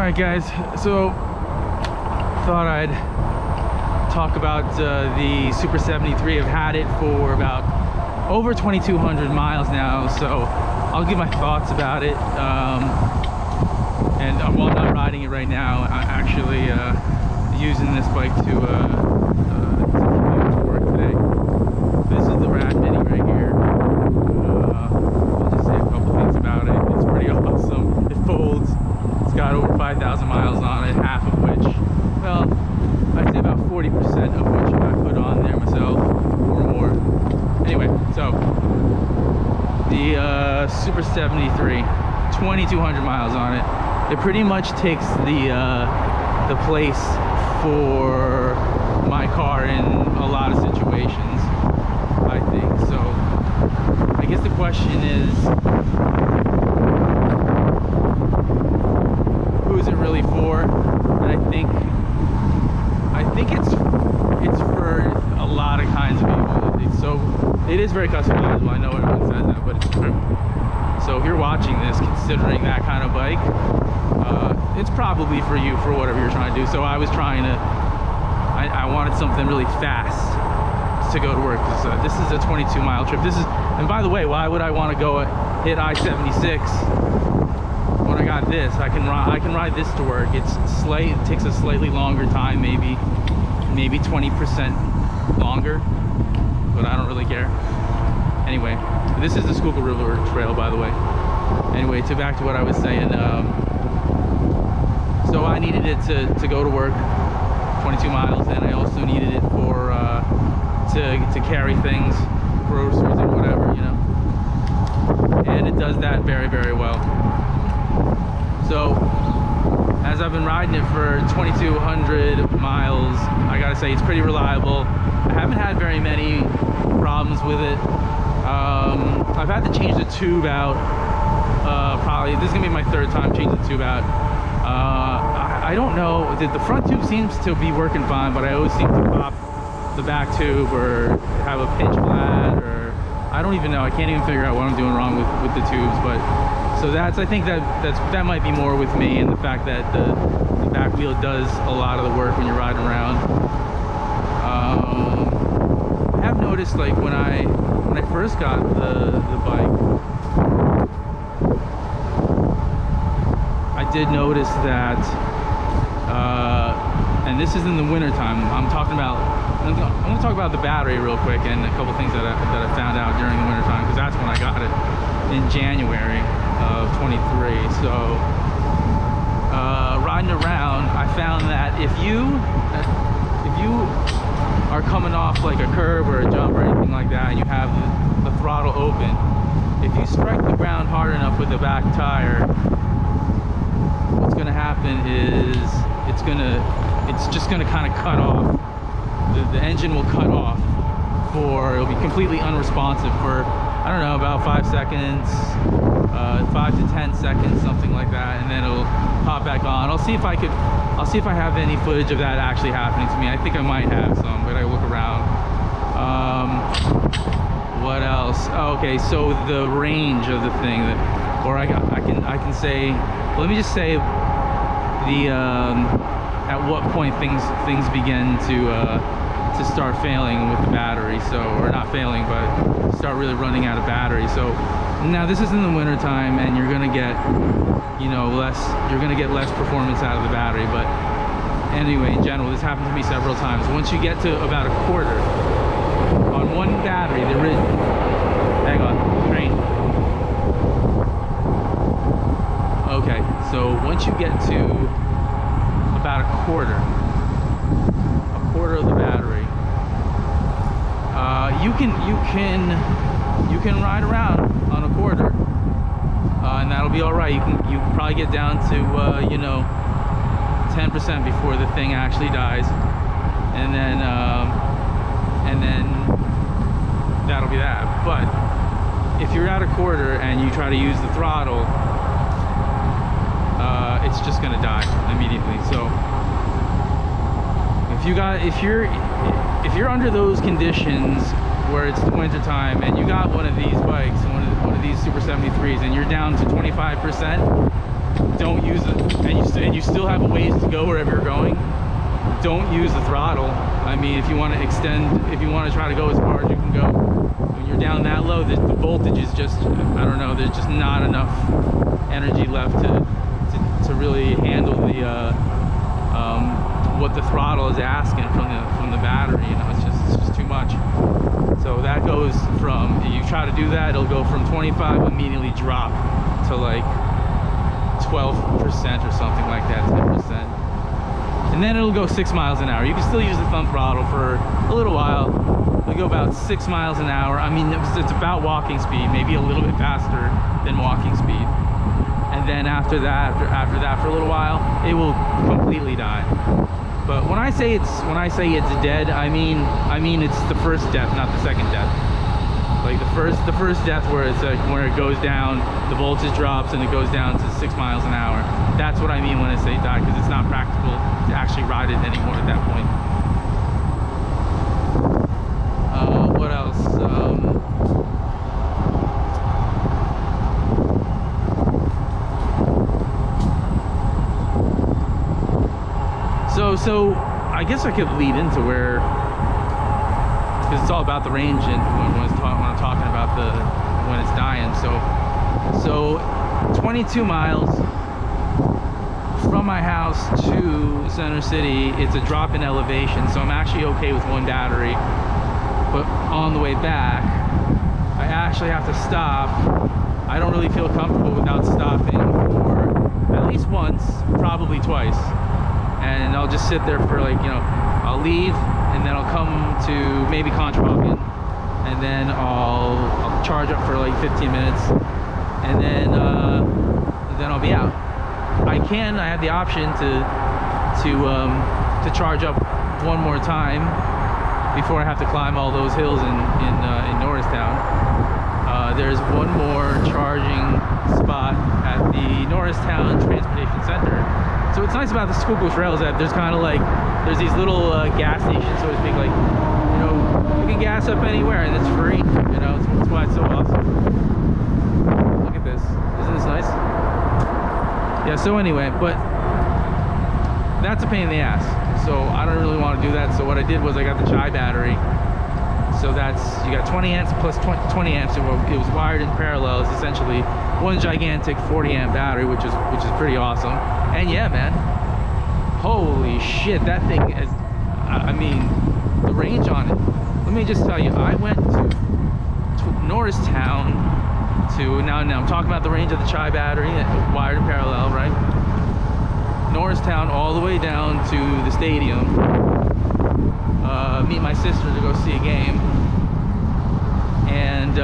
Alright guys, so thought I'd talk about the Super 73. I've had it for about over 2,200 miles now, so I'll give my thoughts about it. And while I'm not riding it right now, I'm actually using this bike to work today. This is the Rad Mini right here. I'll just say a couple things about it. It's pretty awesome. It folds. It's got over 5,000 miles on it, half of which, well, I'd say about 40% of which I put on there myself, or more. Anyway, so the Super 73, 2,200 miles on it. It pretty much takes the place for my car in a lot of situations, I think. So I guess the question is, who is it really for? And I think it's for a lot of kinds of people. It is very customizable. I know everyone says that, but it's true. So if you're watching this, considering that kind of bike, it's probably for you, for whatever you're trying to do. So I was trying to, I wanted something really fast to go to work. This is a 22-mile trip. This is, and by the way, why would I want to go hit I-76 when I got this? I can ride this to work. It takes a slightly longer time, maybe 20% longer, but I don't really care. Anyway, this is the Schuylkill River Trail, by the way. Anyway, back to what I was saying. So I needed it to go to work, 22 miles, and I also needed it for to carry things, groceries and whatever, you know. And it does that very, very well. So as I've been riding it for 2,200 miles, I gotta say it's pretty reliable. I haven't had very many problems with it. I've had to change the tube out. Probably this is gonna be my third time changing the tube out. I don't know. The front tube seems to be working fine, but I always seem to pop the back tube or have a pinch flat, or I don't even know. I can't even figure out what I'm doing wrong with the tubes. But so I think that might be more with me, and the fact that the back wheel does a lot of the work when you're riding around. I have noticed, like when I first got the bike, I did notice that, and this is in the winter time. I'm going to talk about the battery real quick and a couple things that I found out during the winter time, because that's when I got it in January of 23. So riding around, I found that if you are coming off like a curb or a jump or anything like that, and you have the throttle open, if you strike the ground hard enough with the back tire, what's going to happen is it's just going to kind of cut off. The engine will cut off, it'll be completely unresponsive for, I don't know, about 5 seconds, 5 to 10 seconds, something like that, and then it'll pop back on. I'll see if I have any footage of that actually happening to me. I think I might have some, but I look around. What else? Oh, okay, so the range of the thing, or I can say, let me just say at what point things begin to start failing with the battery. So, or not failing, but start really running out of battery. So now this is in the winter time, and you're gonna get, you know, less performance out of the battery. But anyway, in general, this happened to me several times. Once you get to about a quarter on one battery, hang on, train. Okay, so once you get to about a quarter of the battery, you can ride around on a quarter, and that'll be all right. You can probably get down to you know, 10% before the thing actually dies, and then that'll be that. But if you're at a quarter and you try to use the throttle, it's just gonna die immediately. So if you're under those conditions where it's the winter time and you got one of these bikes, one of these Super 73s, and you're down to 25%, don't use it, and you still have a ways to go wherever you're going, don't use the throttle. I mean, if you want to extend, if you want to try to go as far as you can go, when you're down that low, the voltage is just, I don't know, there's just not enough energy left to really handle the what the throttle is asking from the battery. You know, it's just too much. So that goes from, if you try to do that, it'll go from 25, immediately drop to like 12% or something like that, 10%. And then it'll go 6 miles an hour. You can still use the thumb throttle for a little while. It'll go about 6 miles an hour. I mean, it's about walking speed, maybe a little bit faster than walking speed. And then after that for a little while, it will completely die. But when I say it's dead, I mean it's the first death, not the second death. Like the first death where it's like where it goes down, the voltage drops and it goes down to 6 miles an hour. That's what I mean when I say die, because it's not practical to actually ride it anymore at that point. What else? So I guess I could lead into where, because it's all about the range and when I'm talking about when it's dying. So 22 miles from my house to Center City, it's a drop in elevation, so I'm actually okay with one battery. But on the way back, I actually have to stop. I don't really feel comfortable without stopping for at least once, probably twice. And I'll just sit there for like, you know, I'll leave and then I'll come to maybe Conshohocken, and then I'll charge up for like 15 minutes, and then I'll be out. I have the option to charge up one more time before I have to climb all those hills in Norristown. There's one more charging spot at the Norristown Transportation Center. So what's nice about the Schuylkill Trail is that there's kind of like, there's these little gas stations, so to speak, like, you know, you can gas up anywhere and it's free, you know, that's why it's so awesome. Look at this, isn't this nice? Yeah, so anyway, but that's a pain in the ass, so I don't really want to do that. So what I did was I got the Chai battery. So that's, you got 20 amps plus 20 amps. It was wired in parallel. It's essentially one gigantic 40 amp battery, which is pretty awesome. And yeah, man, holy shit, that thing is, I mean, the range on it. Let me just tell you, I went to Norristown to, now I'm talking about the range of the Chai battery, wired in parallel, right? Norristown all the way down to the stadium. Meet my sister to go see a game, and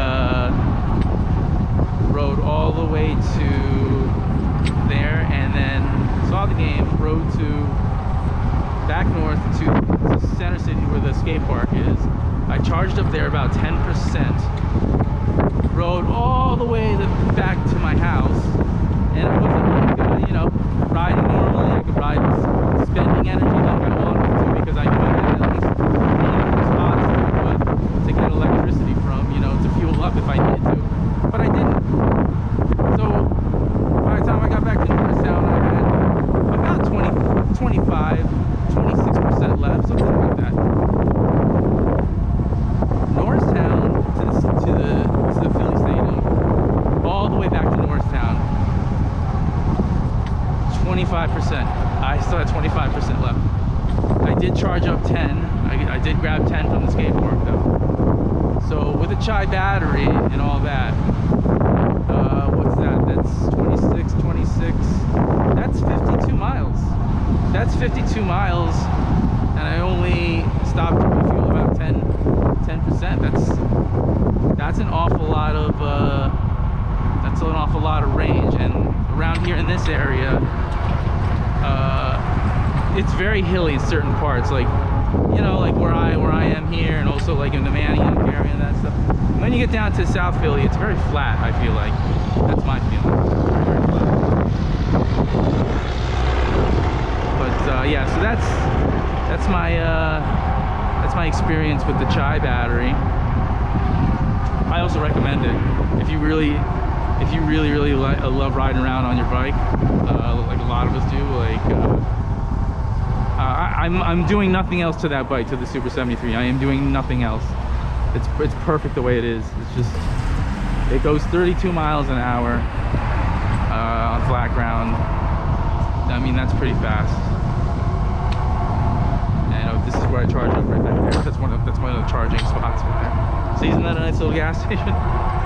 rode all the way to there, and then saw the game, rode back north to Center City where the skate park is. I charged up there about 10%, rode all the way back to my house, and I wasn't like, you know, riding normally. I could ride, spending energy like I wanted to, because I knew I had at least spots to get electricity from, you know, to fuel up if I needed to. But I didn't. So by the time I got back to Norristown, I had about 26% left, something like that. Norristown to the Philly Stadium, all the way back to Norristown, 25%. I still had 25% left. I did charge up 10. I did grab 10 from the skate park though. So with a Chai battery and all that, what's that? That's 26. That's 52 miles. That's 52 miles, and I only stopped to refuel about 10%. That's an awful lot of range. And around here in this area, it's very hilly in certain parts, like, you know, like where I am here, and also like in the Manioc area and that stuff. When you get down to South Philly, it's very flat, I feel like. That's my feeling. Very flat. But yeah, so that's my experience with the Chai battery. I also recommend it if you really if you really love riding around on your bike, like a lot of us do, like I'm doing nothing else to that bike, to the Super 73. I am doing nothing else. It's perfect the way it is. It's just, it goes 32 miles an hour on flat ground. I mean, that's pretty fast. And this is where I charge up right back there. That's one of the charging spots right there. So isn't that a nice little gas station?